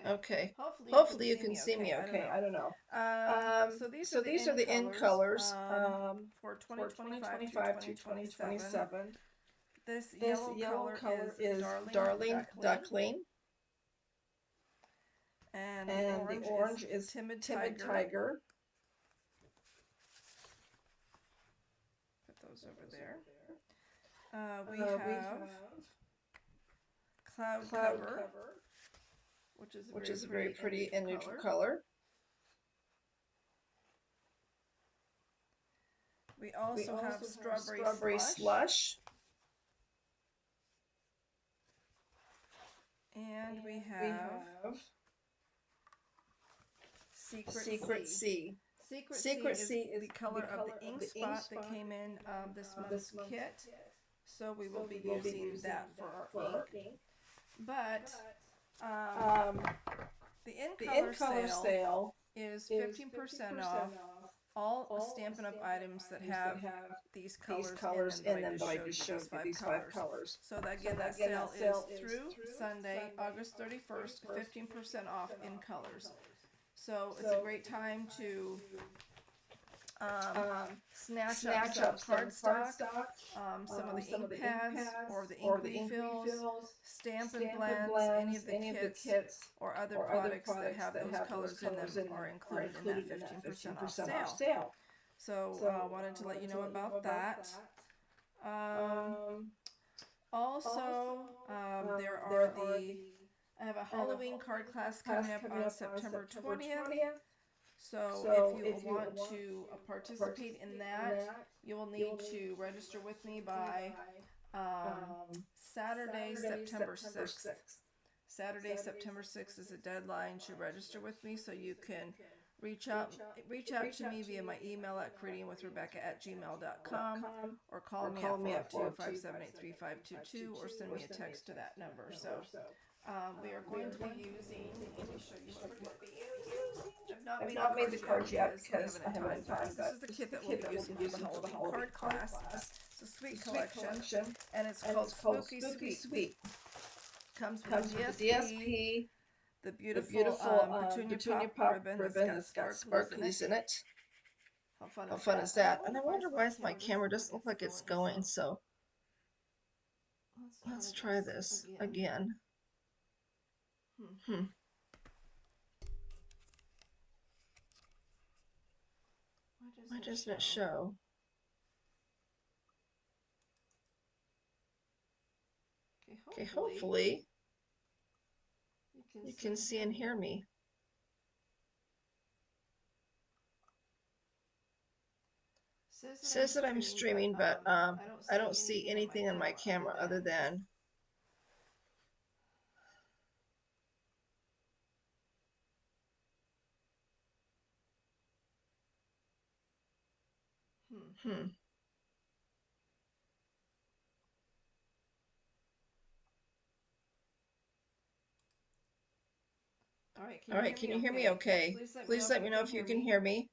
Okay. Hopefully you can see me okay. I don't know. So these are the end colors For for 2025 2025 through through 2027. 2027. This This yellow yellow color color is is Darling Darling Duckling, Duckling, and the and the orange is orange is Timid Timid Tiger. Tiger. Put those over there. We We have have Cloud Cloud Cover, Cover, which is a which very is a very pretty and pretty neutral and neutral color. color. We We also have also have Strawberry Strawberry Slush, Slush, and we we have have Secret Secret Sea. Sea. Secret Sea Secret is Sea is the color of the ink spot that spot came in this month's kit, so we will be we'll using that for our ink. But Um, the in the color in color sale sale is is 15% off all Stampin' Up! Items that have these colors in them that I just showed you, these five colors. So that, again, that sale is through Sunday, August 31st, 15% off in colors. So it's a great time to snatch up some cardstock, some of the ink pads, or the ink refills, Stampin' Blends, any of the kits, or other products that have those colors in them are included in that 15% off sale. So wanted to let you know about that. Also, I have a Halloween card class coming up on September 20th. So if you want to participate in that, you will need to register with me by Saturday, September 6th. Saturday, September 6th is a deadline to register with me, so you can reach out to me via my email at creatingwithrebecca@gmail.com, or call me at 402-578-3522, or send me a text to that number. So we are going to be using, let me show you what we're going to be using. I've not made the cards yet because I haven't had time, but this is the kit that we'll be using for the Halloween card class. It's a sweet collection, and it's called Spooky Sweet. Comes with the DSP, the beautiful Petunia Pop ribbon that's got sparklies in it. How fun is that? And I wonder why my camera doesn't look like it's going, so let's try this again. Why doesn't it show? Okay, hopefully you can see and hear me. Says that I'm streaming, but I don't see anything on my camera other than All right, can you hear me okay? Please let me know if you can hear me.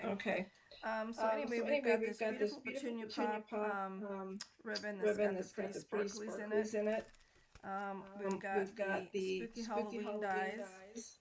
Okay. So anyway, we've got this beautiful Petunia Pop ribbon that's got the pretty sparklies in it. We've got the Spooky Halloween dies,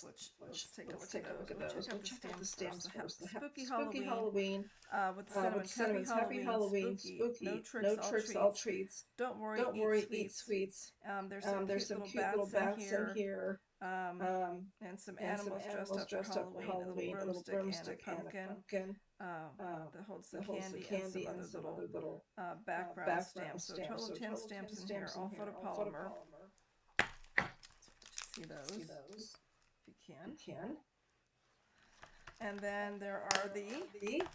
which let's take a look at those. We'll check out the stamps first. The Spooky Halloween with Cinnamons. Happy Halloween, spooky. No tricks, all treats. Don't worry, eat sweets. There's some cute little bats in here. And some animals dressed up for Halloween, a little broomstick and a pumpkin that holds some candy and some other little background stamps. So a total of 10 stamps in here, all photopolymer. See those if you can. And then there are the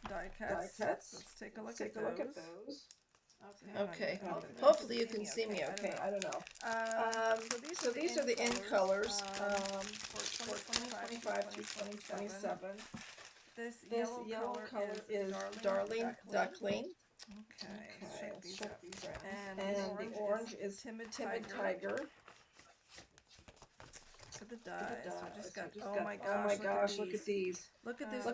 die cuts. Let's take a look at those. Okay. Hopefully you can see me okay. I don't know. So these are the end colors for 2025 to 2027. This yellow color is Darling Duckling. Okay, let's check these out. And the orange is Timid Tiger. For the dies, we just got, oh my gosh, look at these. Look at this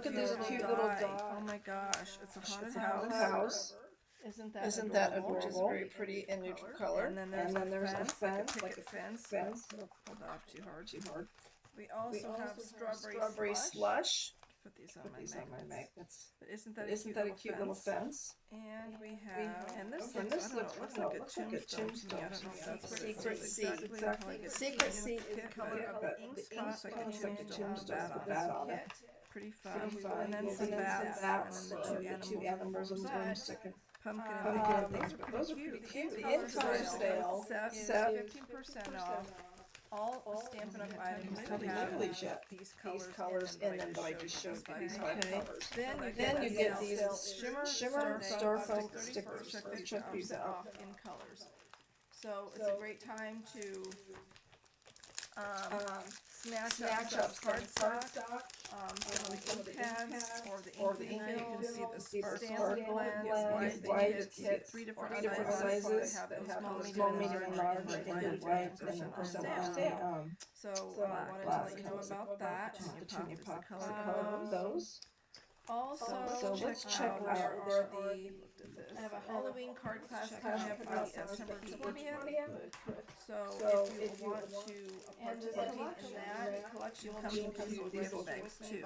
cute little die. Oh my gosh, it's a haunted house. Isn't that adorable? Which is very pretty and neutral color. And then there's a fence, like a fence. Hold off too hard. We also have strawberry slush. Put these on my magnets. But isn't that a cute little fence? And we have, and this looks like a tombstone to me. I don't know if that's Secret C. Secret C is the color of the ink spot, like a tombstone with a bat on it. Pretty fun. And then some bats, and then the two animals in the broomstick. Pumpkin and those are pretty cute. The in-color sale set 15% off. All Stampin' Up! Items that have these colors in them that I just showed you, these five colors. Then you get these shimmer styrofoam stickers. Check these out. In colors. So it's a great time to snatch up cardstock, some of the ink pads, or the ink pen. You can see the stamp blends, white kits, three different sizes that have small, medium, and large, and white, and then percent off sale. So I wanted to let you know about that. And you pop the color of those. Also, let's check out I have a Halloween card class coming up on September 20th. So if you want to participate in that, collection comes with gift bags too.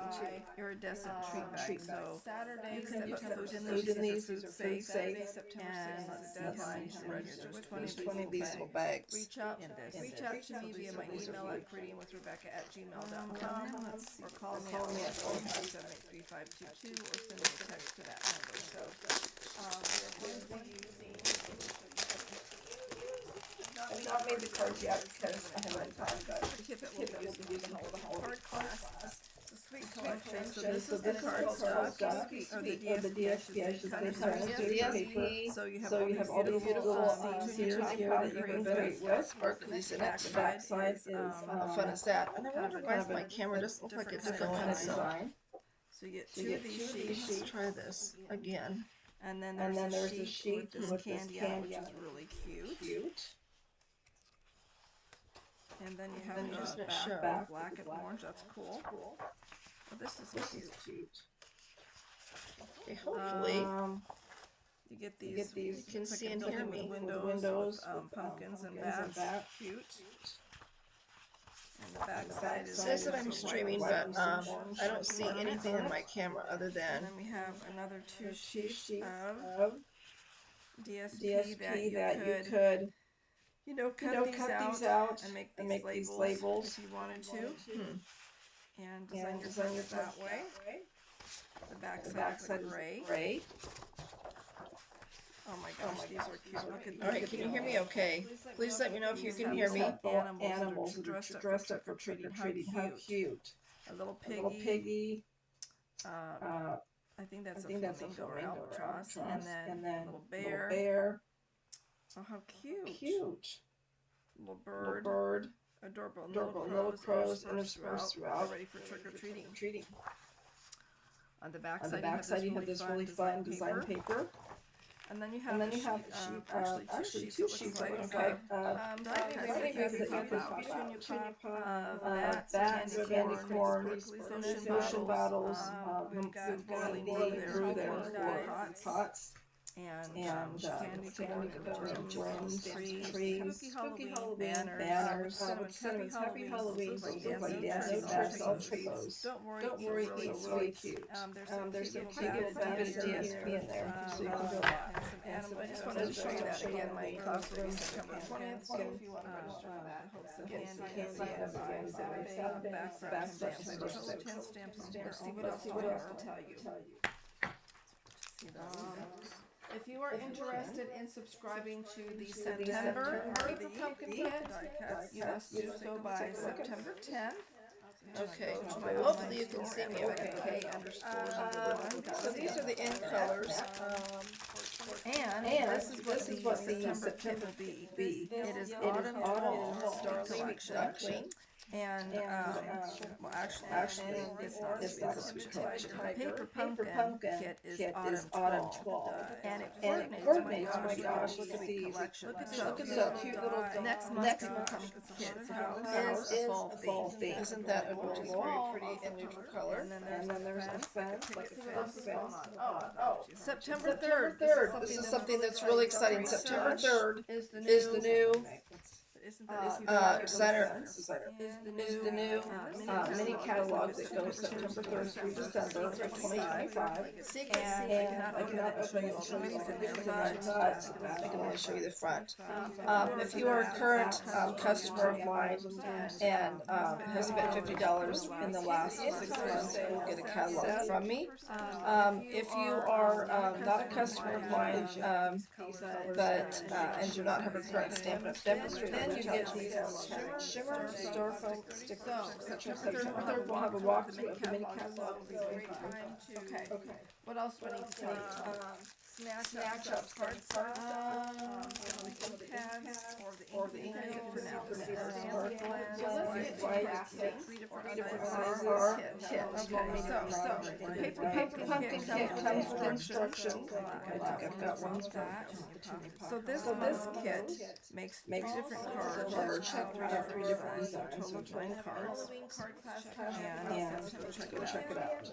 Iridescent treat bags. So Saturday, you can put food in these. Food safe. And deadline to register is 20 of these little bags. Reach out to me via my email at creatingwithrebecca@gmail.com or call me at 457-83522 or send me a text to that number. So we're going to be using. I've not made the cards yet because I haven't had time, but Tippett will be using the whole card class. The sweet collection. So this is the card stock, or the DSP, paper. So you have all these little sears here that you can create with. Sparklies in it. The back side is how fun is that? And I wonder why my camera doesn't look like it's going design. So you get two of these sheets. Let's try this again. And then there's a sheet with this candy on, which is really cute. And then you have the back black and orange. That's cool. Well, this is cute. Okay, hopefully you get these. You can see and hear me. Windows, pumpkins and bats. Cute. And the back side is. It says that I'm streaming, but I don't see anything in my camera other than. And then we have another two sheets of DSP that you could. Cut these out and make these labels if you wanted to. And design your that way. The back side is gray. Oh my gosh, these are cute. Look at these. Alright, can you hear me okay? Please let me know if you can hear me. Animals that are dressed up for trick-or-treating. How cute. A little piggy. I think that's a flamingo or albatross. And then a little bear. Oh, how cute. Little bird. Adorable. Little crows interspersed throughout. Ready for trick-or-treating. On the back side, you have this really fun design paper. And then you have actually two sheets. Bats, candy corns, ocean bottles, we've got boiling brew there, pots. And candy corns, trees, spooky Halloween banners, cinnamons, happy Halloween, look like dancing tricks, all trips. Don't worry, it's really cute. There's some cute DSP in there, so you can do a lot. I just wanted to show you that again. My class will be September 20th, so if you want to register for that, get some candy and back stamps. There's 10 stamps in here. See what else I have to tell you. See those. If you are interested in subscribing to the September Paper Pumpkin Kit, you must do so by September 10th. Okay, hopefully you can see me okay. K__1. So these are the end colors And this is what the September will be. It is Autumn Fall Starling Duckling. And well, actually, it's not a sweet collection. The Paper Pumpkin kit is Autumn Fall, and it coordinates. Oh my gosh! Look at these! Look at the cute little. Next month's pumpkin kit is a fall theme. Isn't that adorable? Very pretty and neutral color. And then there's a fence, like a fence. Oh! September 3rd. This is something that's really exciting. September 3rd is the new. Designer is the new mini catalog that goes September 3rd through December of 2025. And I cannot open it until you look at the front. I can only show you the front. If you are a current customer of mine and have spent $50 in the last 6 months, you'll get a catalog from me. If you are not a customer of mine, but and do not have a current stamp of dentistry, then you get these shimmer styrofoam stickers. September 3rd, we'll have a walkthrough of the mini catalog. Okay. What else do I need to tell you? Snatch up card pads or the ink pen for now. So let's get to three different sizes are kit. Okay, so the paper pumpkin kit comes with instructions. I think I've got one. So this kit makes different cards. I have 3 different designs, so total 9 cards. And let's go check it out.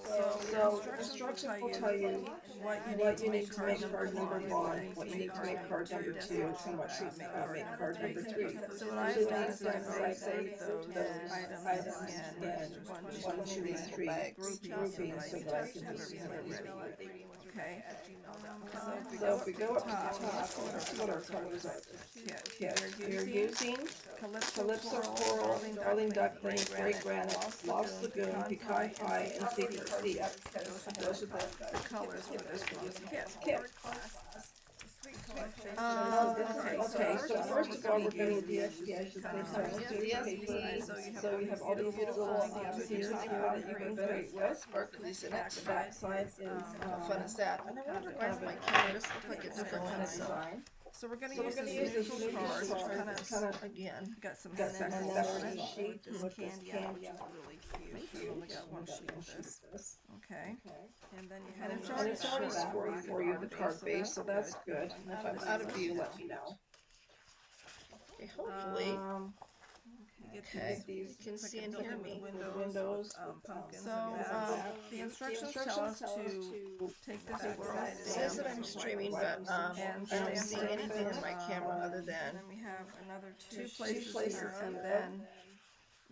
So instructions will tell you what you need to make card number 1, what you need to make card number 2, and what you make card number 3. So what I've done is I've saved those items in 1, 2, 3 groupings so that I can just have it ready. Okay. So if we go up to the top, what our colors are. You're using Calypso Coral, Darling Duckling, Gray Granite, Lost Lagoon, Pecan Pie, and Secret Sea. Those are the colors for this kit. Okay, so first of all, we're going to do DSP. So you have all these beautiful ideas here that you can create with. Sparklies in it. The back side is how fun is that? I wonder why my camera just looks like a different kind of design. So we're going to use this neutral card, which kind of again got some speckles on it with this candy out, which is really cute. I've only got one sheet of this. Okay. And then you have it's already scored for you the card base, so that's good. And if I'm out of view, let me know. Okay, hopefully. Okay, you can see and hear me. Windows, pumpkins. So the instructions tell us to take this world. It says that I'm streaming, but I don't see anything in my camera other than. And then we have another two places here, and then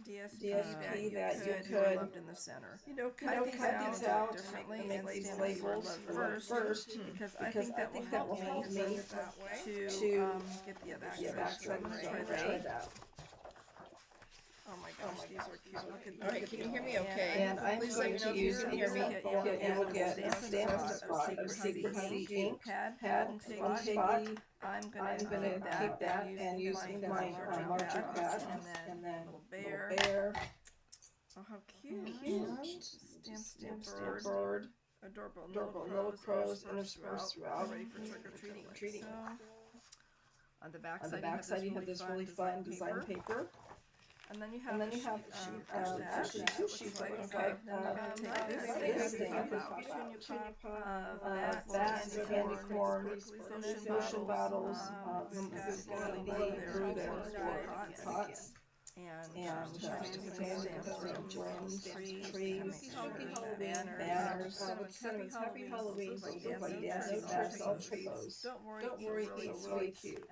DSP that you could in the center. Cut these out differently and make these labels first because I think that will help me to get the backside right out. Oh my gosh, these are cute. Alright, can you hear me okay? And I'm going to use and hear me, and we'll get a stamp spot of Secret Sea ink pad on spot. I'm gonna keep that and use my marker pad, and then little bear. Oh, how cute. Stamp bird. Adorable little crows interspersed throughout. Ready for trick-or-treating. On the back side you have this really fun design paper. And then you have actually 2 sheets of it. Okay. This thing, that candy corn, ocean bottles, through there for pots. And balloons, trees, banners, happy Halloween, like dancing masks, all those. Don't worry, it's really cute.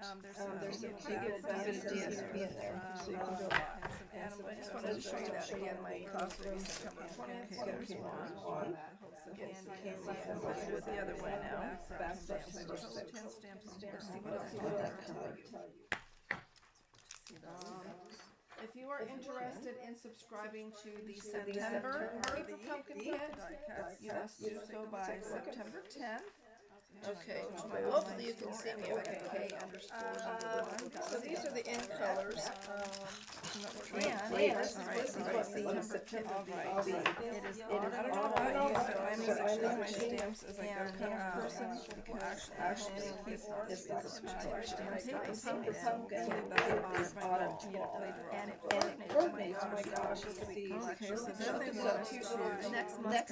There's some cute DSP in there, so you can go I just wanted to show you that again, my cost room September 20th. Okay, there's one. And we'll do the other one now. Back stamps. 10 stamps. See what else would that tell you? If you are interested in subscribing to the September Paper Pumpkin Kit, you must do so by September 10th. Okay, hopefully you can see me okay. So these are the end colors. This is what September will be. It is I don't know about you, but I'm using my stamps as like a kind of person because actually it's a smaller stamp. The pumpkin is autumn fall. And it coordinates, oh my gosh, with the Okay, so then they want us to next month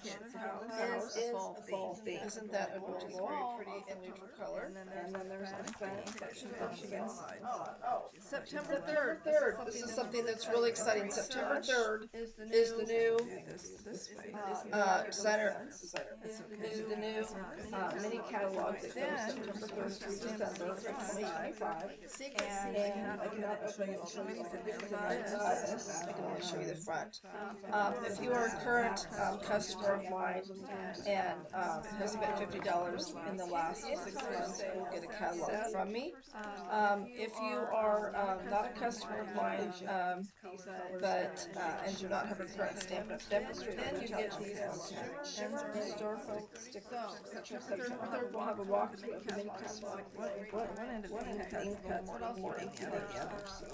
Kid's house is a fall theme. Isn't that adorable? Very pretty and neutral color. And then there's a fan section on the inside. September 3rd. This is something that's really exciting. September 3rd is the new designer. Is the new mini catalog that goes September 3rd through December of 2025. And I cannot open it until we look at this. I can only show you the front. If you are a current customer of mine and has spent $50 in the last 6 months, you'll get a catalog from me. If you are not a customer of mine, but and do not have a current stamp of dentistry, then you get these historical stickers. September 3rd, we'll have a walkthrough of the mini catalog. One end of the ink cuts more ink than the other. So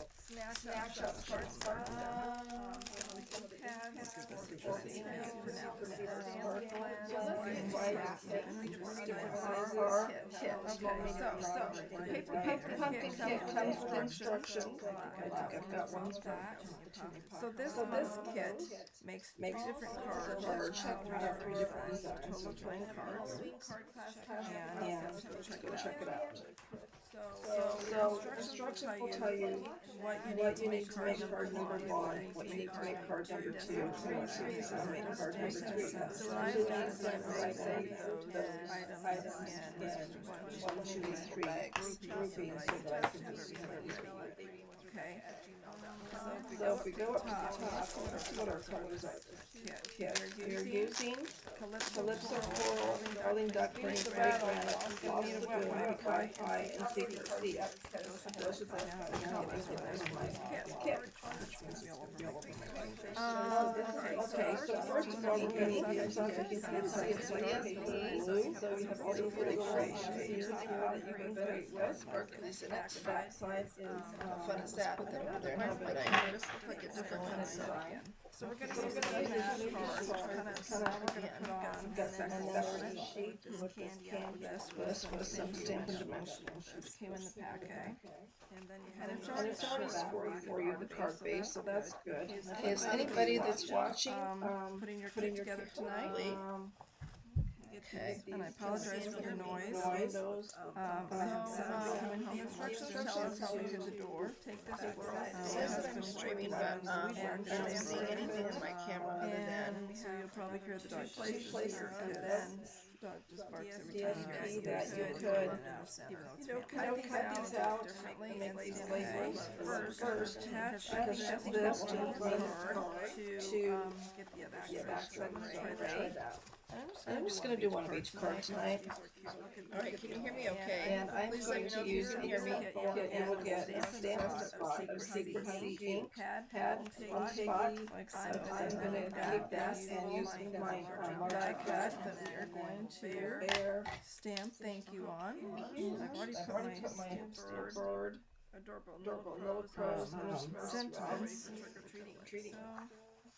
snapshots cards. Paper pumpkin kit comes with instructions. I've got one back. So this kit makes different cards. We have 3 different designs, so 20 cards. And let's go check it out. So instructions will tell you what you need to make card number 1, what you need to make card number 2, and what you need to make card number 3. So what I've done is I've organized those items in 1, 2, 3 groupings so that I can just okay. So if we go up to the top, let's put our colors out there. You're using Calypso Coral, Darling Duckling, Red Granite, Lost Lagoon, Wi-Fi, and Secret Seat. Those are the colors that are in my kit. Okay, so first of all, we're going to need blue. So we have all these really great shades here that you can play with. Sparklies in it. The back side is How fun is that? Put them over there. But I just look like a different kind of design. so we're going to use that card, kind of put on, and then shape with this candy. This was some stamped dimensional. This came in the packet. And then you had And it's already scored for you, the card base, so that's good. Is anybody that's watching putting your kit together tonight? Okay. And I apologize for the noise. I have coming home instructions tell us how we do the door. Take this It says that I'm streaming, but I don't see anything in my camera other than. and so you'll probably hear the dog places here, and then dog just barks every time you that hear you it. could, Cut these out differently and make these labels. First, attach this to the card to get the backside right. I'm just going to do one of each card tonight. Alright, can you hear me okay? And I'm going to use the kit and we'll get a stamp spot of Secret Seat ink, pad, one spot. I'm going to take that and use my die cut that we are going to Stamp thank you on. I've already put my stamp board. Adorable little pros sentence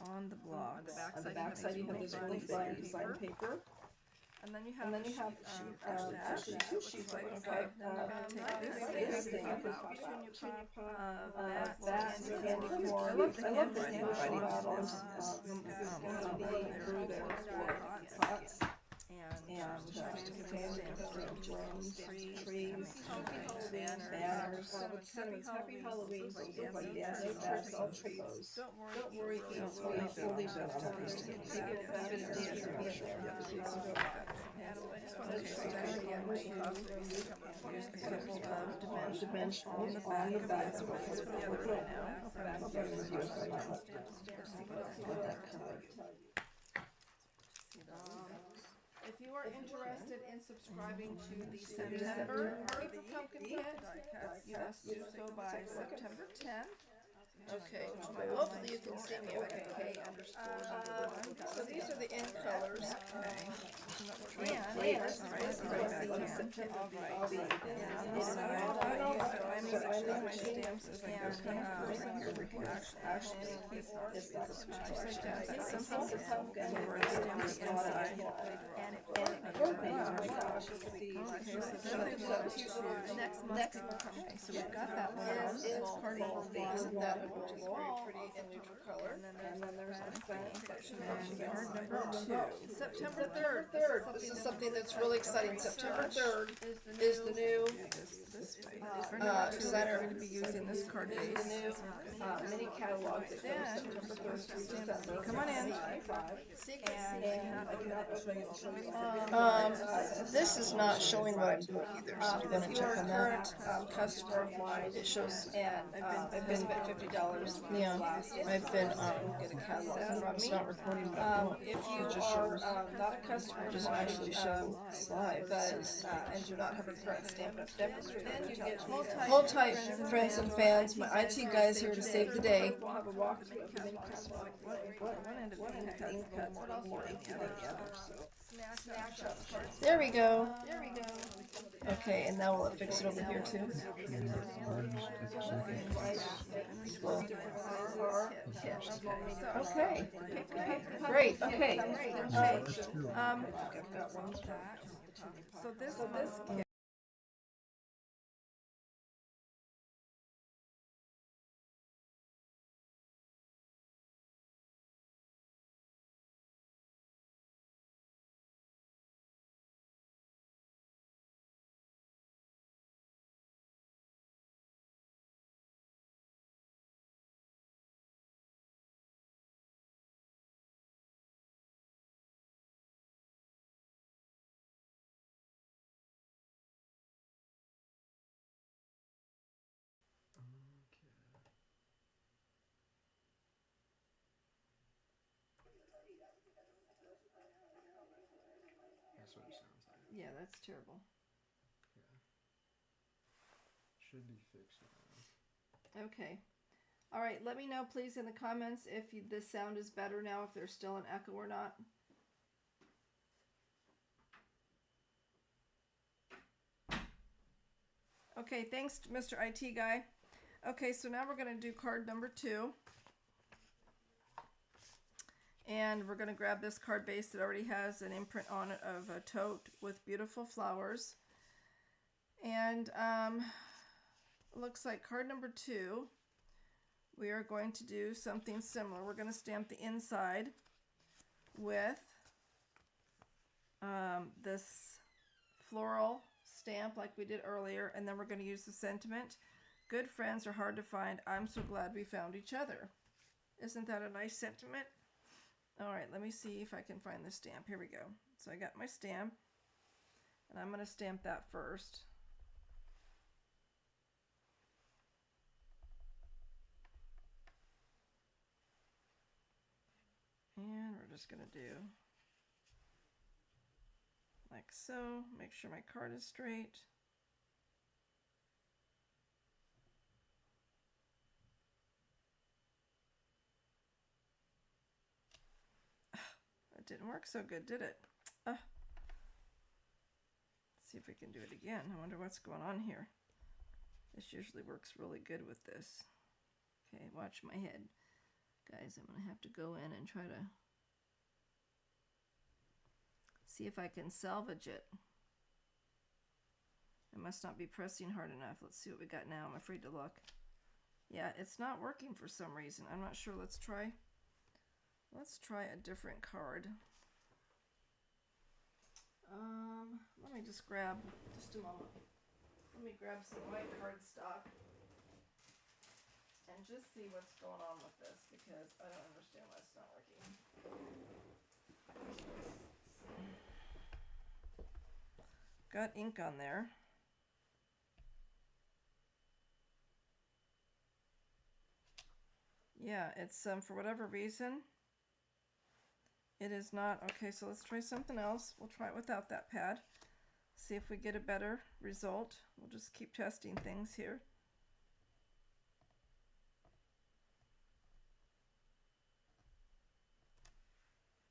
on the block. On the back side you have this really fun design paper. And then you have actually 2 sheets of it. Okay. This thing, that candy corn. I love the handwriting models. Through there for pots. And trees, banners, happy Halloween, like dancing masks, all trios. Don't worry, we'll leave those to dimensionals on the back of If you are interested in subscribing to the September Paper Pumpkin Kit, you must do so by September 10th. Okay, hopefully you can see me okay. So these are the end colors. So we've got that one. It's part of the base of that, which is very pretty and neutral color. And then there's a fence section. And card number 2. September 3rd. This is something that's really exciting. September 3rd is the new designer. We're going to be using this card base. The new mini catalog that goes September 3rd through December. Come on in. This is not showing what I'm doing either, so I'm going to check on that. Customer of mine, it shows, and I've been spent $50. Yeah, I've been get a catalog. It's not recording what I'm doing. If you are not a customer, just actually show live, but and do not have a current stamp demonstrator, then you get hold tight, friends and fans. My IT guys here to save the day. We'll have a walkthrough of the mini catalog. There we go. Okay, and now we'll fix it over here too. Okay. Great. Okay. So this kit. That's what it sounds like. Yeah, that's terrible. Yeah. Should be fixed now. Okay. All right, let me know please in the comments if the sound is better now, if there's still an echo or not. Okay, thanks Mr. IT guy. Okay, so now we're going to do card number 2. And we're going to grab this card base that already has an imprint on it of a tote with beautiful flowers. And looks like card number 2, we are going to do something similar. We're going to stamp the inside with this floral stamp like we did earlier, and then we're going to use the sentiment. Good friends are hard to find. I'm so glad we found each other. Isn't that a nice sentiment? All right, let me see if I can find the stamp. Here we go. So I got my stamp, and I'm going to stamp that first. And we're just going to do like so. Make sure my card is straight. It didn't work so good, did it? Let's see if we can do it again. I wonder what's going on here. This usually works really good with this. Okay, watch my head. Guys, I'm going to have to go in and try to see if I can salvage it. I must not be pressing hard enough. Let's see what we got now. I'm afraid to look. Yeah, it's not working for some reason. I'm not sure. Let's try a different card. Let me just grab, just a moment. Let me grab some white cardstock and just see what's going on with this, because I don't understand why it's not working. Got ink on there. Yeah, it's for whatever reason it is not. Okay, so let's try something else. We'll try it without that pad. See if we get a better result. We'll just keep testing things here.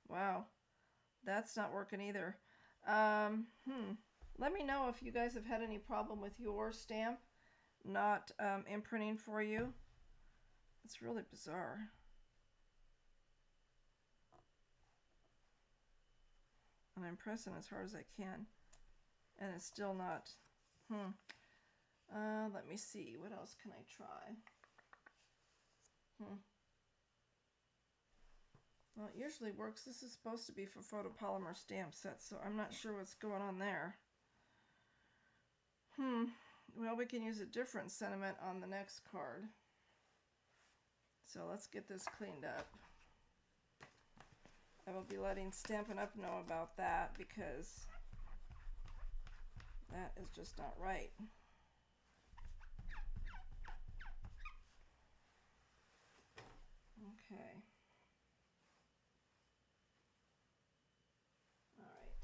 Wow, that's not working either. Let me know if you guys have had any problem with your stamp not imprinting for you. It's really bizarre. And I'm pressing as hard as I can, and it's still not. Let me see. What else can I try? Well, it usually works. This is supposed to be for photopolymer stamp sets, so I'm not sure what's going on there. Well, we can use a different sentiment on the next card. So let's get this cleaned up. I will be letting Stampin' Up! Know about that because that is just not right. Okay. All right.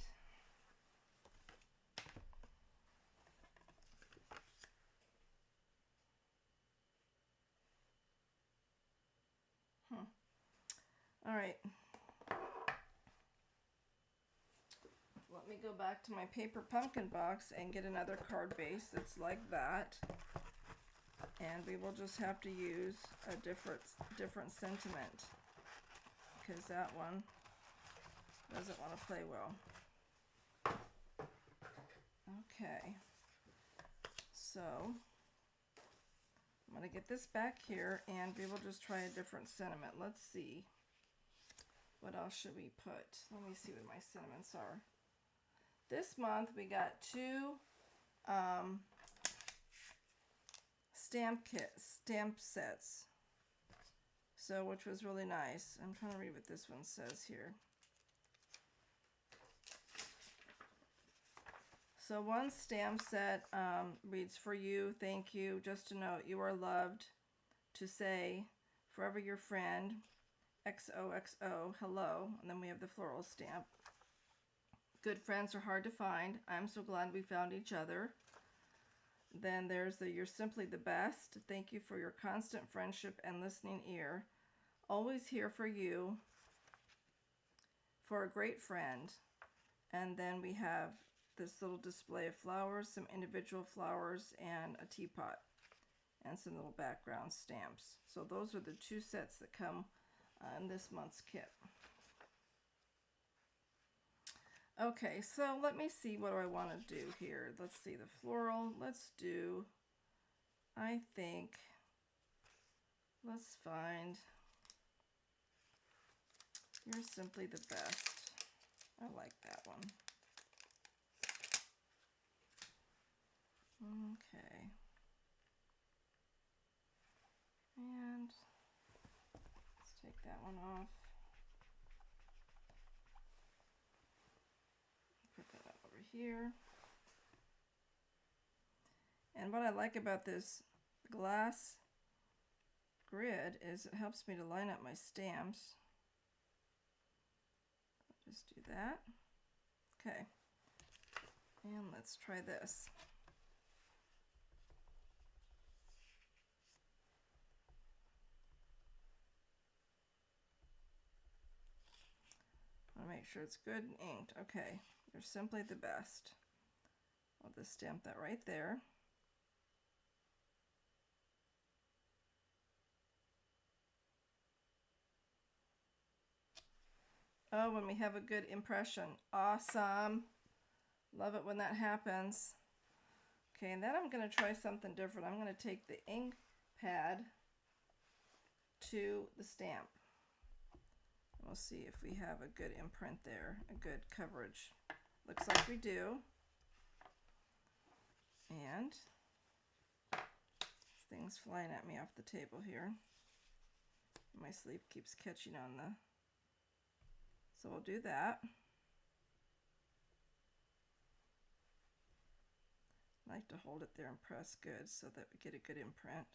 All right. Let me go back to my paper pumpkin box and get another card base that's like that. And we will just have to use a different sentiment because that one doesn't want to play well. Okay. So I'm going to get this back here and we will just try a different sentiment. Let's see. What else should we put? Let me see what my sentiments are. This month we got 2 stamp sets. So, which was really nice. I'm trying to read what this one says here. So one stamp set reads, "For you, thank you, just to note you are loved, to say, forever your friend, XOXO, hello," and then we have the floral stamp. "Good friends are hard to find. I'm so glad we found each other." Then there's the "You're simply the best. Thank you for your constant friendship and listening ear. Always here for you, for a great friend." And then we have this little display of flowers, some individual flowers, and a teapot, and some little background stamps. So those are the 2 sets that come in this month's kit. Okay, so let me see, what do I want to do here? Let's see, the floral, let's do, I think, let's find "You're simply the best." I like that one. Okay. And let's take that one off. Put that over here. And what I like about this glass grid is it helps me to line up my stamps. I'll just do that. Okay. And let's try this. I want to make sure it's good and inked. Okay, "You're simply the best." I'll just stamp that right there. Oh, when we have a good impression. Awesome. Love it when that happens. Okay, and then I'm going to try something different. I'm going to take the ink pad to the stamp. We'll see if we have a good imprint there, a good coverage. Looks like we do. And this thing's flying at me off the table here. My sleeve keeps catching on the... So we'll do that. I like to hold it there and press good so that we get a good imprint.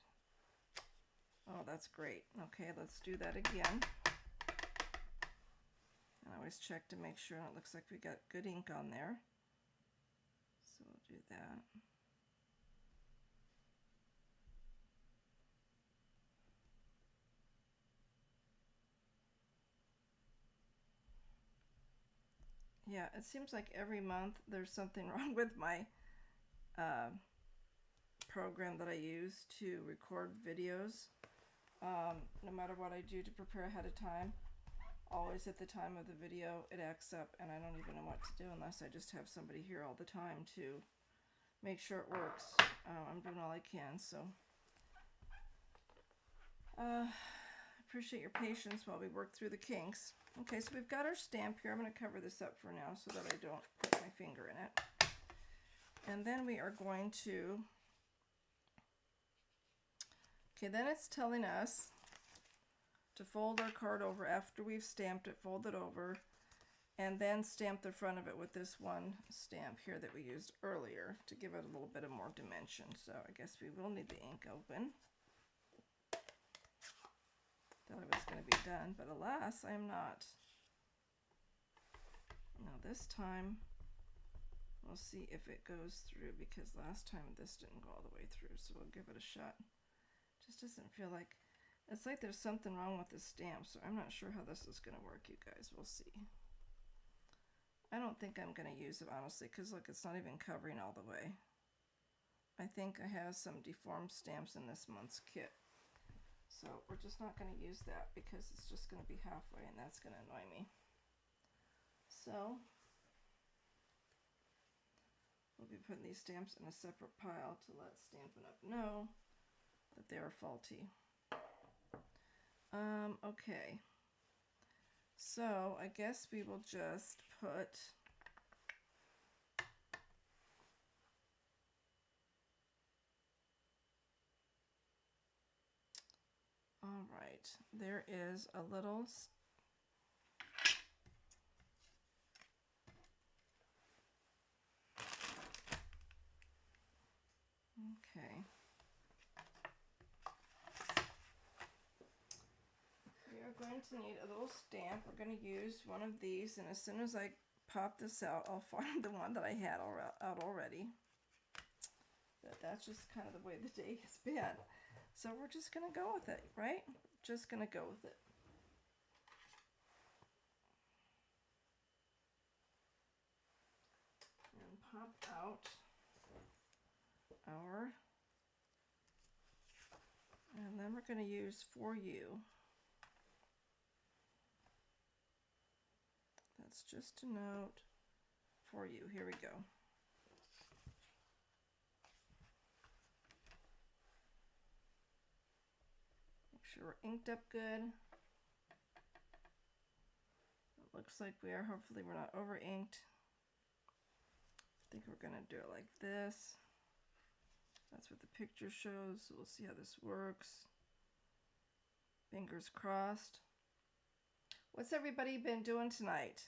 Oh, that's great. Okay, let's do that again. I always check to make sure, and it looks like we got good ink on there. So we'll do that. Yeah, it seems like every month there's something wrong with my program that I use to record videos. No matter what I do to prepare ahead of time, always at the time of the video it acts up, and I don't even know what to do unless I just have somebody here all the time to make sure it works. I'm doing all I can, so appreciate your patience while we work through the kinks. Okay, so we've got our stamp here. I'm going to cover this up for now so that I don't put my finger in it. And then we are going to, okay, then it's telling us to fold our card over after we've stamped it, fold it over, and then stamp the front of it with this one stamp here that we used earlier to give it a little bit of more dimension. So I guess we will need the ink open. Thought I was going to be done, but alas, I am not. Now this time, we'll see if it goes through, because last time this didn't go all the way through, so we'll give it a shot. Just doesn't feel like, it's like there's something wrong with this stamp, so I'm not sure how this is going to work, you guys. We'll see. I don't think I'm going to use it, honestly, because look, it's not even covering all the way. I think I have some deformed stamps in this month's kit. So we're just not going to use that because it's just going to be halfway, and that's going to annoy me. So we'll be putting these stamps in a separate pile to let Stampin' Up! Know that they are faulty. Okay. So I guess we will just put all right, there is a little okay. We are going to need a little stamp. We're going to use one of these, and as soon as I pop this out, I'll find the one that I had out already. But that's just kind of the way the day has been. So we're just going to go with it, right? Just going to go with it. And pop out our, and then we're going to use For You. That's just a note for you. Here we go. Make sure we're inked up good. It looks like we are. Hopefully we're not over inked. I think we're going to do it like this. That's what the picture shows. So we'll see how this works. Fingers crossed. What's everybody been doing tonight?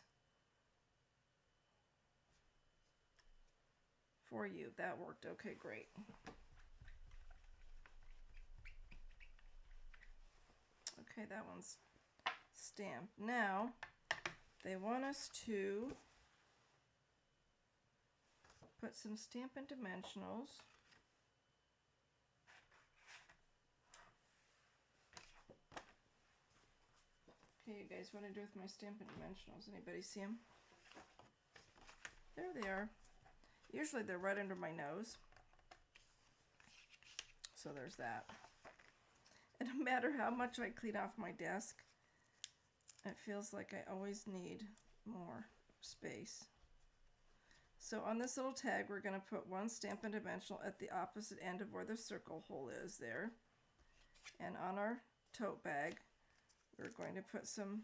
For You. That worked. Okay, great. Okay, that one's stamped. Now, they want us to put some Stampin' Dimensionals. Okay, you guys, what do I do with my Stampin' Dimensionals? Anybody see them? There they are. Usually they're right under my nose. So there's that. And no matter how much I clean off my desk, it feels like I always need more space. So on this little tag, we're going to put one Stampin' Dimensional at the opposite end of where the circle hole is there. And on our tote bag, we're going to put some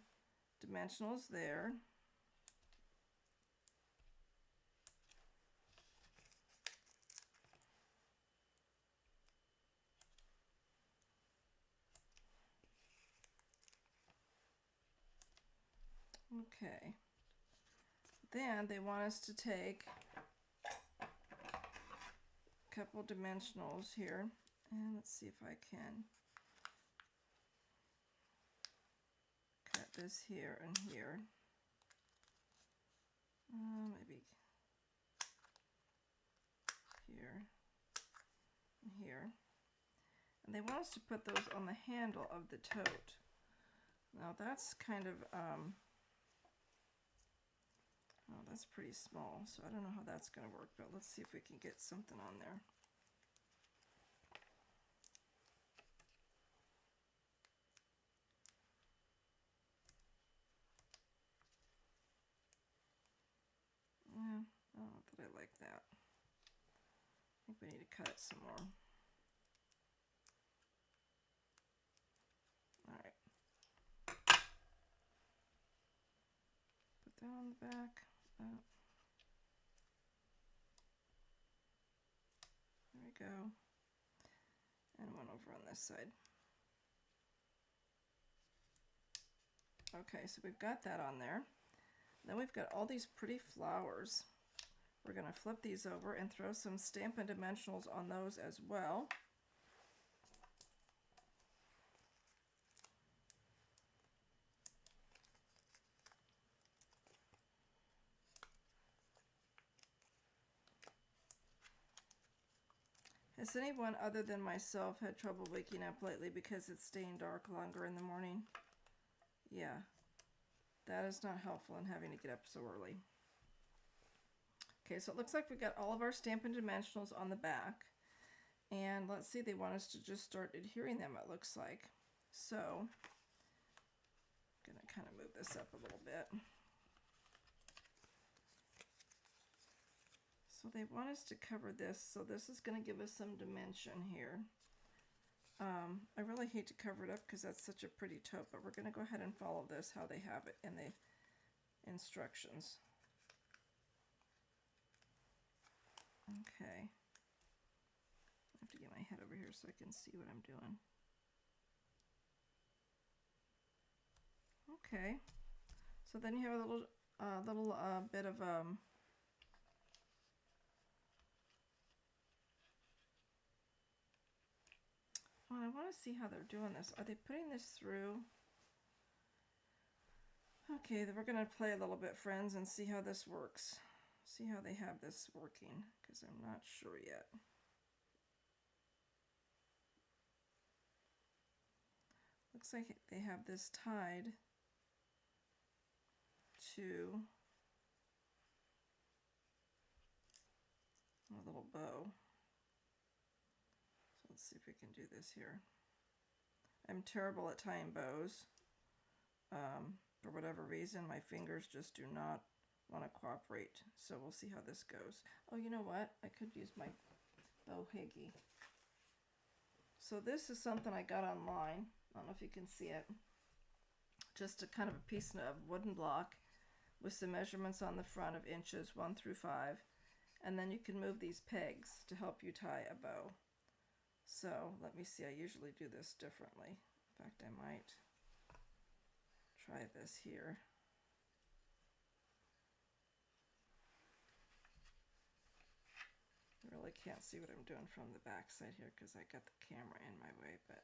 dimensionals there. Okay. Then they want us to take a couple dimensionals here, and let's see if I can cut this here and here. Maybe here and here. And they want us to put those on the handle of the tote. Now that's kind of, oh, that's pretty small, so I don't know how that's going to work, but let's see if we can get something on there. Yeah, I don't know that I like that. I think we need to cut it some more. Alright. Put that on the back. There we go. And one over on this side. Okay, so we've got that on there. Then we've got all these pretty flowers. We're going to flip these over and throw some Stampin' Dimensionals on those as well. Has anyone other than myself had trouble waking up lately because it's staying dark longer in the morning? Yeah, that is not helpful in having to get up so early. Okay, so it looks like we got all of our Stampin' Dimensionals on the back. And let's see, they want us to just start adhering them, it looks like. So, I'm going to kind of move this up a little bit. So they want us to cover this, so this is going to give us some dimension here. I really hate to cover it up because that's such a pretty taupe, but we're going to go ahead and follow this how they have it in the instructions. Okay. I have to get my head over here so I can see what I'm doing. Okay. So then you have a little bit of well, I want to see how they're doing this. Are they putting this through? Okay, then we're going to play a little bit, friends, and see how this works. See how they have this working, because I'm not sure yet. Looks like they have this tied to a little bow. So let's see if we can do this here. I'm terrible at tying bows. For whatever reason, my fingers just do not want to cooperate. So we'll see how this goes. Oh, you know what? I could use my bow higgy. So this is something I got online. I don't know if you can see it. Just a kind of a piece of wooden block with some measurements on the front of inches 1 through 5. And then you can move these pegs to help you tie a bow. So let me see, I usually do this differently. In fact, I might try this here. I really can't see what I'm doing from the back side here because I got the camera in my way, but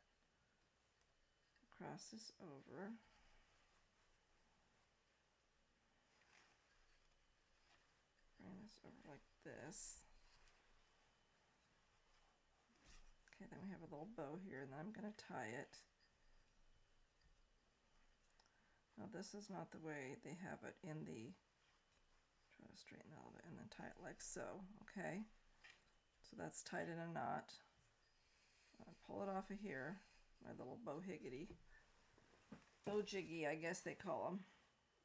cross this over. Bring this over like this. Okay, then we have a little bow here, and then I'm going to tie it. Now this is not the way they have it in the, try to straighten that a little bit, and then tie it like so, okay? So that's tied in a knot. I'll pull it off of here, my little bow higgity. Bow jiggy, I guess they call them.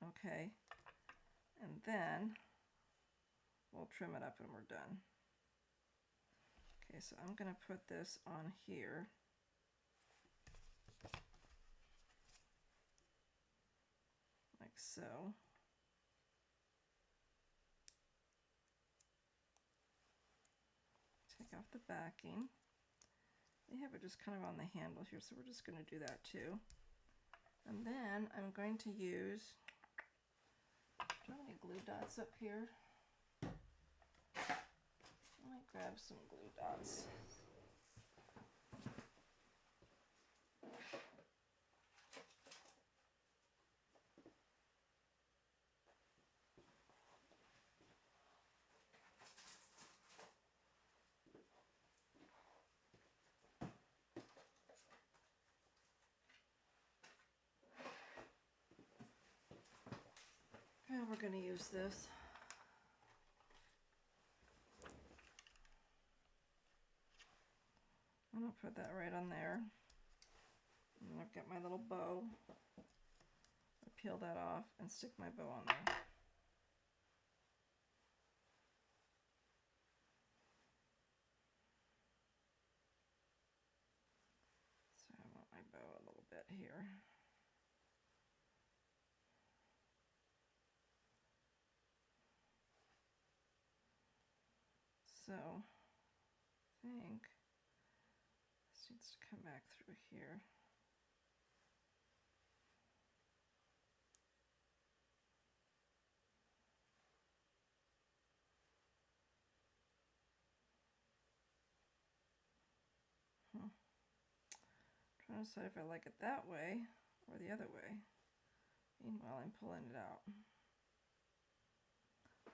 Okay, and then we'll trim it up and we're done. Okay, so I'm going to put this on here. Like so. Take off the backing. They have it just kind of on the handle here, so we're just going to do that too. And then I'm going to use, do I have any glue dots up here? Let me grab some glue dots. And we're going to use this. I'll put that right on there. And I've got my little bow. I'll peel that off and stick my bow on there. So I want my bow a little bit here. So I think this needs to come back through here. Trying to decide if I like it that way or the other way. Meanwhile, I'm pulling it out.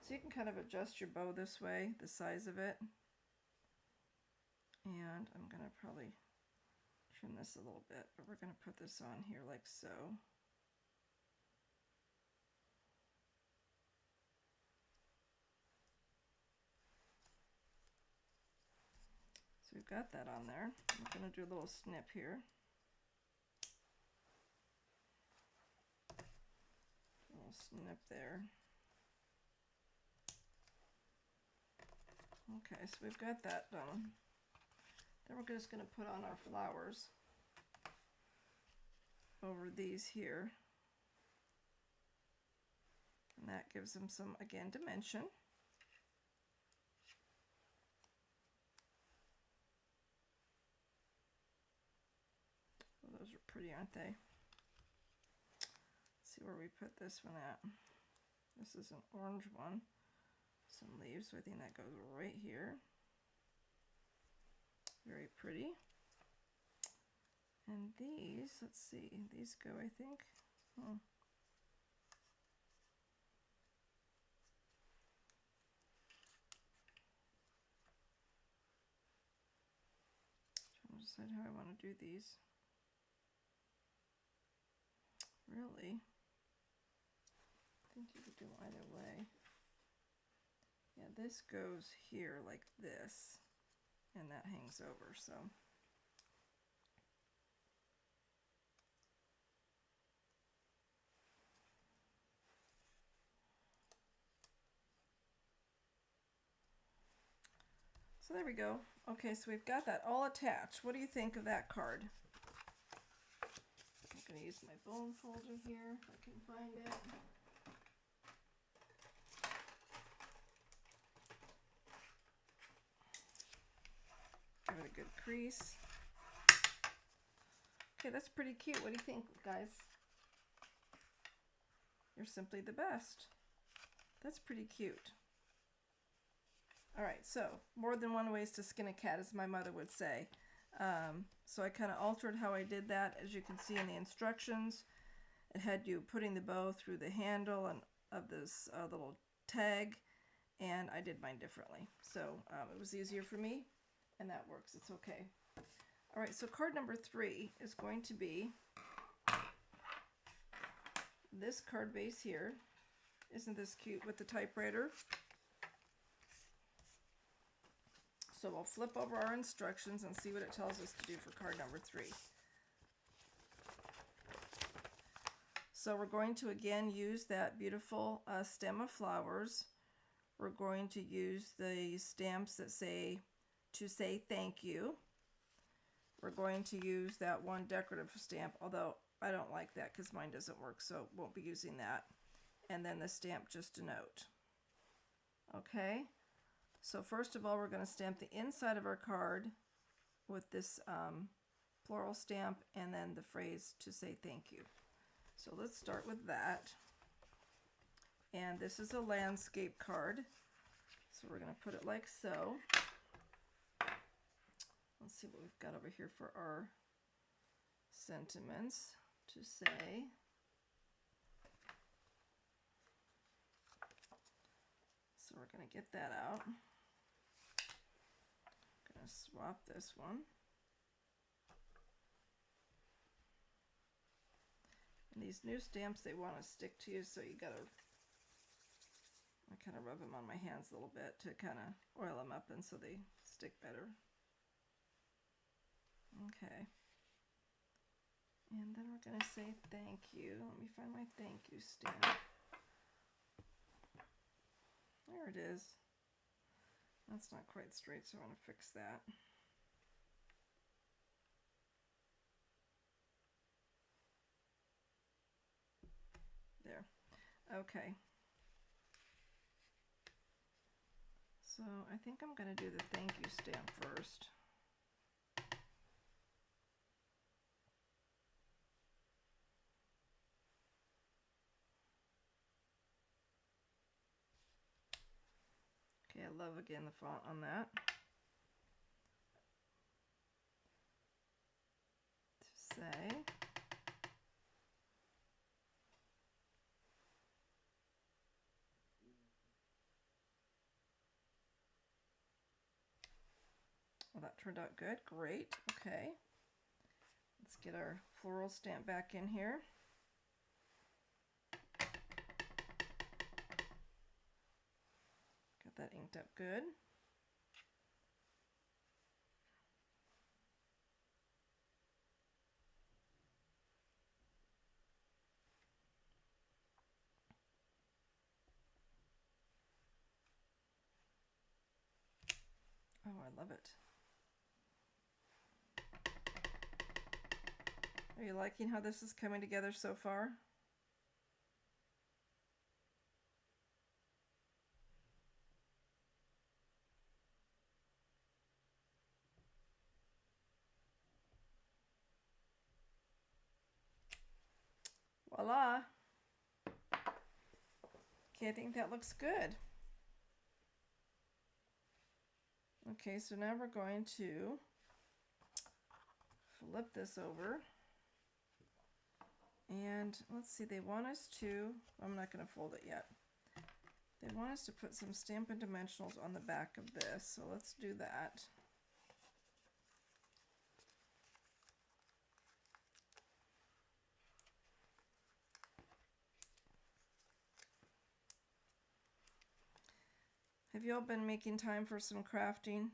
So you can kind of adjust your bow this way, the size of it. And I'm going to probably trim this a little bit, but we're going to put this on here like so. So we've got that on there. I'm going to do a little snip here. A little snip there. Okay, so we've got that done. Then we're just going to put on our flowers over these here. And that gives them some, again, dimension. Oh, those are pretty, aren't they? Let's see where we put this one at. This is an orange one. Some leaves, so I think that goes right here. Very pretty. And these, let's see, these go, I think. Trying to decide how I want to do these. Really, I think you could do either way. Yeah, this goes here like this, and that hangs over, so. So there we go. Okay, so we've got that all attached. What do you think of that card? I'm going to use my bone folder here if I can find it. Give it a good crease. Okay, that's pretty cute. What do you think, guys? You're simply the best. That's pretty cute. All right, so more than one ways to skin a cat, as my mother would say. So I kind of altered how I did that. As you can see in the instructions, it had you putting the bow through the handle and of this little tag, and I did mine differently. So it was easier for me, and that works. It's okay. All right, so card number 3 is going to be this card base here. Isn't this cute with the typewriter? So we'll flip over our instructions and see what it tells us to do for card number 3. So we're going to again use that beautiful stem of flowers. We're going to use the stamps that say to say thank you. We're going to use that one decorative stamp, although I don't like that because mine doesn't work, so won't be using that. And then the stamp just to note. Okay. So first of all, we're going to stamp the inside of our card with this floral stamp and then the phrase to say thank you. So let's start with that. And this is a landscape card. So we're going to put it like so. Let's see what we've got over here for our sentiments to say. So we're going to get that out. Going to swap this one. And these new stamps, they want to stick to you, so you got to, I kind of rub them on my hands a little bit to kind of oil them up and so they stick better. Okay. And then we're going to say thank you. Let me find my thank you stamp. There it is. That's not quite straight, so I want to fix that. There. Okay. So I think I'm going to do the thank you stamp first. Okay, I love again the font on that. To say. Well, that turned out good. Great. Okay. Let's get our floral stamp back in here. Got that inked up good. Oh, I love it. Are you liking how this is coming together so far? Voila! Okay, I think that looks good. Okay, so now we're going to flip this over. And let's see, they want us to, I'm not going to fold it yet. They want us to put some Stampin' Dimensionals on the back of this, so let's do that. Have you all been making time for some crafting?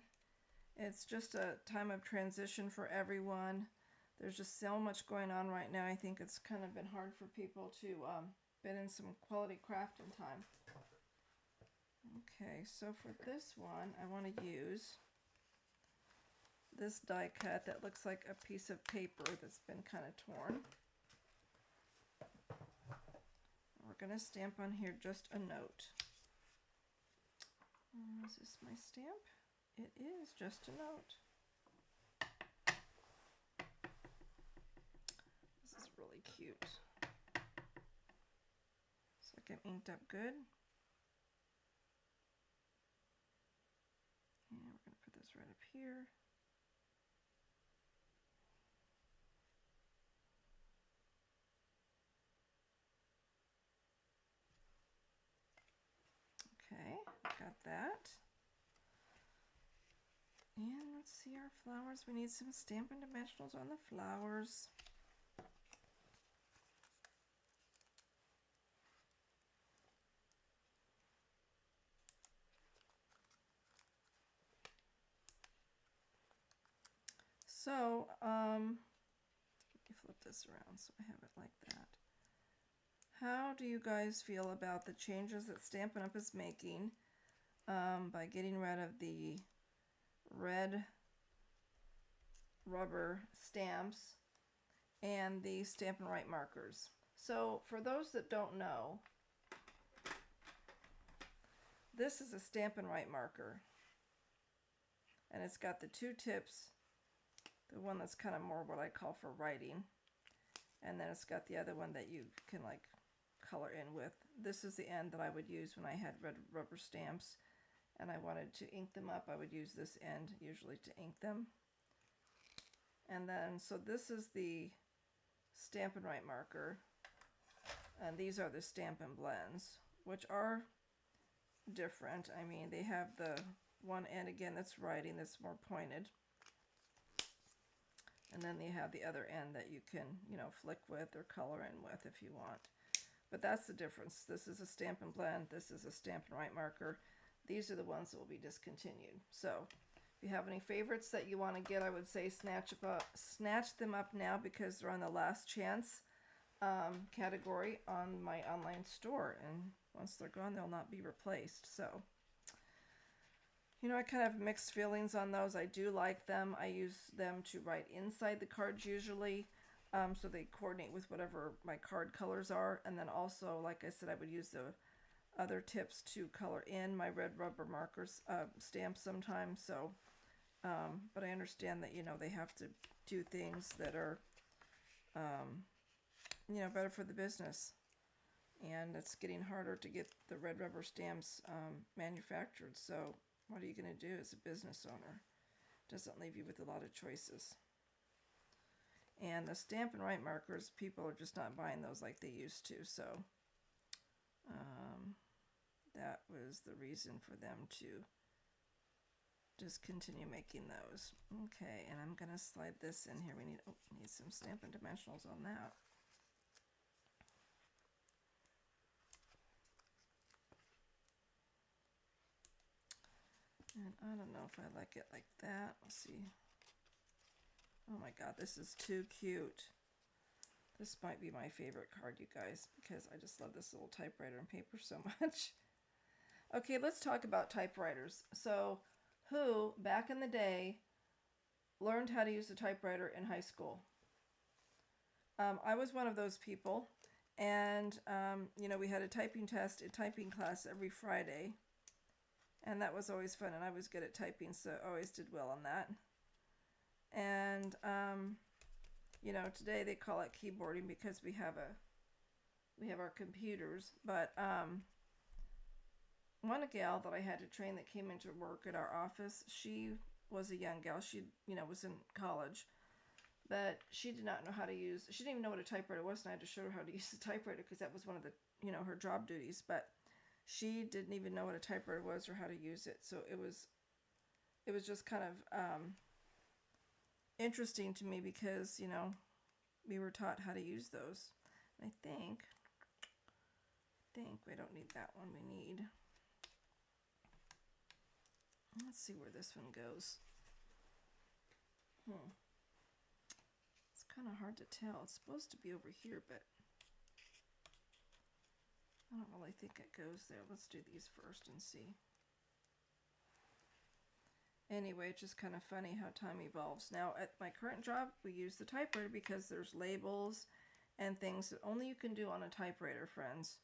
It's just a time of transition for everyone. There's just so much going on right now. I think it's kind of been hard for people to fit in some quality crafting time. Okay, so for this one, I want to use this die cut that looks like a piece of paper that's been kind of torn. We're going to stamp on here just a note. Is this my stamp? It is just a note. This is really cute. Looks like I'm inked up good. And we're going to put this right up here. Okay, got that. And let's see our flowers. We need some Stampin' Dimensionals on the flowers. So, let me flip this around so I have it like that. How do you guys feel about the changes that Stampin' Up! Is making by getting rid of the red rubber stamps and the Stampin' Write markers? So, for those that don't know, this is a Stampin' Write marker. And it's got the two tips. The one that's kind of more what I call for writing. And then it's got the other one that you can like color in with. This is the end that I would use when I had red rubber stamps and I wanted to ink them up. I would use this end usually to ink them. And then, so this is the Stampin' Write marker. And these are the Stampin' Blends, which are different. I mean, they have the one end again that's writing that's more pointed. And then they have the other end that you can, you know, flick with or color in with if you want. But that's the difference. This is a Stampin' Blend. This is a Stampin' Write marker. These are the ones that will be discontinued. So If you have any favorites that you want to get, I would say snatch them up now, because they're on the last chance category on my online store, and once they're gone, they'll not be replaced. So, you know, I kind of have mixed feelings on those. I do like them. I use them to write inside the cards usually, so they coordinate with whatever my card colors are. And then also, like I said, I would use the other tips to color in my red rubber markers stamps sometimes. So, but I understand that, you know, they have to do things that are, you know, better for the business. And it's getting harder to get the red rubber stamps manufactured. So what are you going to do as a business owner? Doesn't leave you with a lot of choices. And the Stamp and Write markers, people are just not buying those like they used to. So that was the reason for them to discontinue making those. Okay, and I'm going to slide this in here. We need some Stampin' Dimensionals on that. And I don't know if I like it like that. Let's see. Oh my god, this is too cute. This might be my favorite card, you guys, because I just love this little typewriter and paper so much. Okay, let's talk about typewriters. So, who, back in the day, learned how to use a typewriter in high school? I was one of those people, and, you know, we had a typing test, a typing class every Friday. And that was always fun, and I was good at typing, so I always did well on that. And, you know, today they call it keyboarding because we have our computers. But one gal that I had to train that came into work at our office, she was a young gal. She, you know, was in college, but she did not know how to use. She didn't even know what a typewriter was, and I had to show her how to use the typewriter because that was one of the, you know, her job duties. But she didn't even know what a typewriter was or how to use it. So it was just kind of interesting to me because, you know, we were taught how to use those. I think we don't need that one. We need, let's see where this one goes. It's kind of hard to tell. It's supposed to be over here, but I don't really think it goes there. Let's do these first and see. Anyway, it's just kind of funny how time evolves. Now, at my current job, we use the typewriter because there's labels and things that only you can do on a typewriter, friends.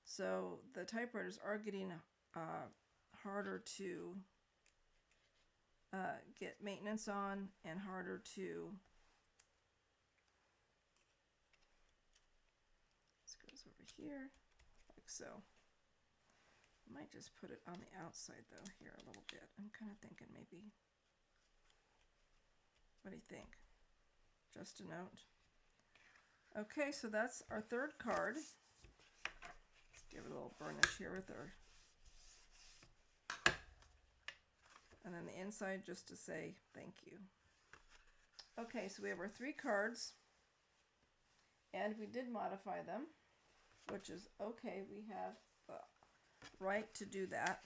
So the typewriters are getting harder to get maintenance on and harder to... This goes over here. So I might just put it on the outside though here a little bit. I'm kind of thinking maybe, what do you think? Just a note. Okay, so that's our third card. Let's give it a little burnish here with our, and then the inside just to say thank you. Okay, so we have our 3 cards, and we did modify them, which is okay. We have the right to do that.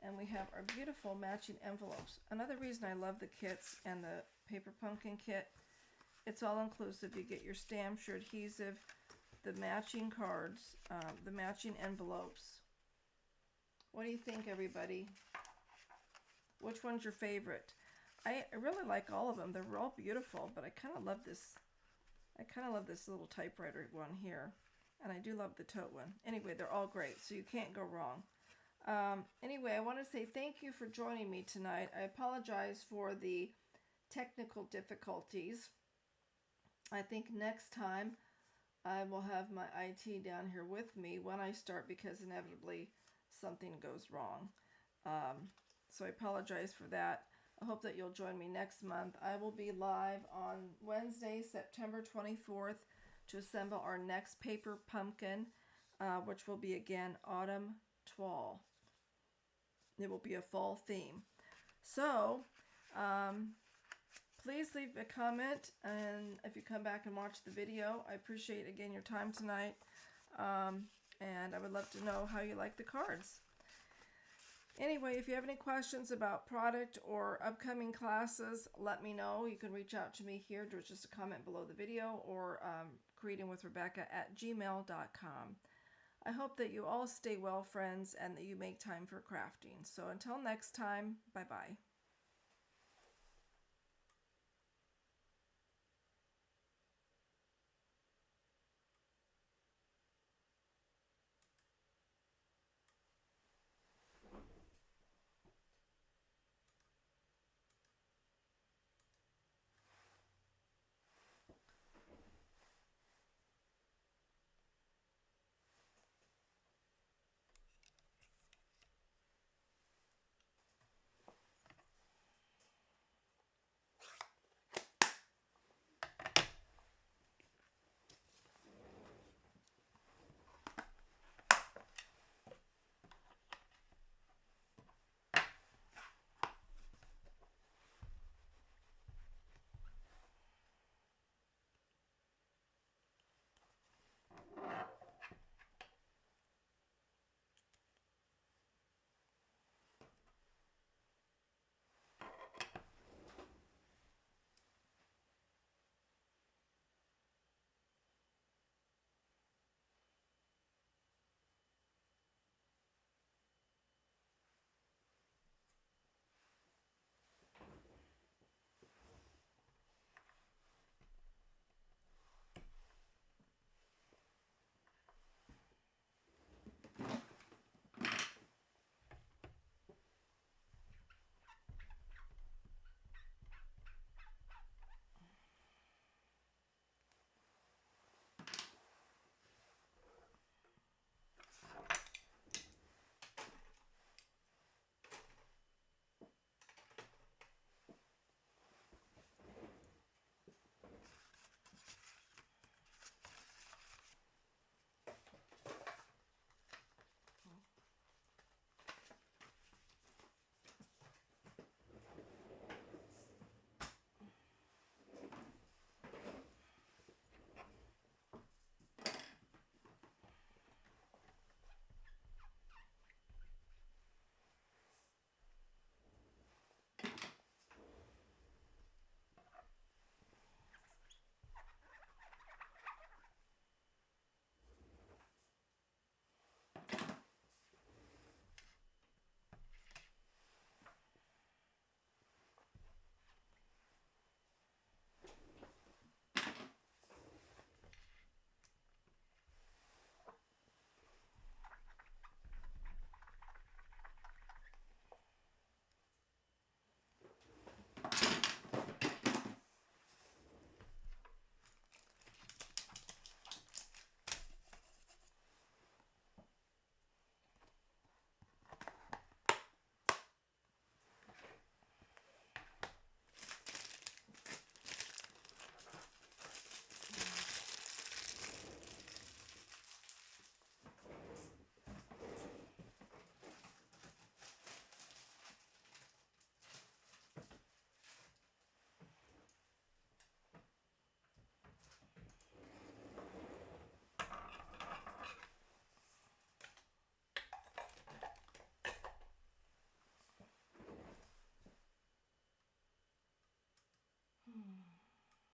And we have our beautiful matching envelopes. Another reason I love the kits and the paper pumpkin kit, it's all inclusive. You get your stamps, your adhesive, the matching cards, the matching envelopes. What do you think, everybody? Which one's your favorite? I really like all of them. They're all beautiful, but I kind of love this. I kind of love this little typewriter one here. And I do love the tote one. Anyway, they're all great, so you can't go wrong. Anyway, I want to say thank you for joining me tonight. I apologize for the technical difficulties. I think next time I will have my IT down here with me when I start, because inevitably something goes wrong. So I apologize for that. I hope that you'll join me next month. I will be live on Wednesday, September 24th, to assemble our next paper pumpkin, which will be again Autumn Twall. It will be a fall theme. So please leave a comment, and if you come back and watch the video, I appreciate again your time tonight, and I would love to know how you like the cards. Anyway, if you have any questions about product or upcoming classes, let me know. You can reach out to me here. There's just a comment below the video, or creatingwithrebecca@gmail.com. I hope that you all stay well, friends, and that you make time for crafting. So until next time, bye-bye.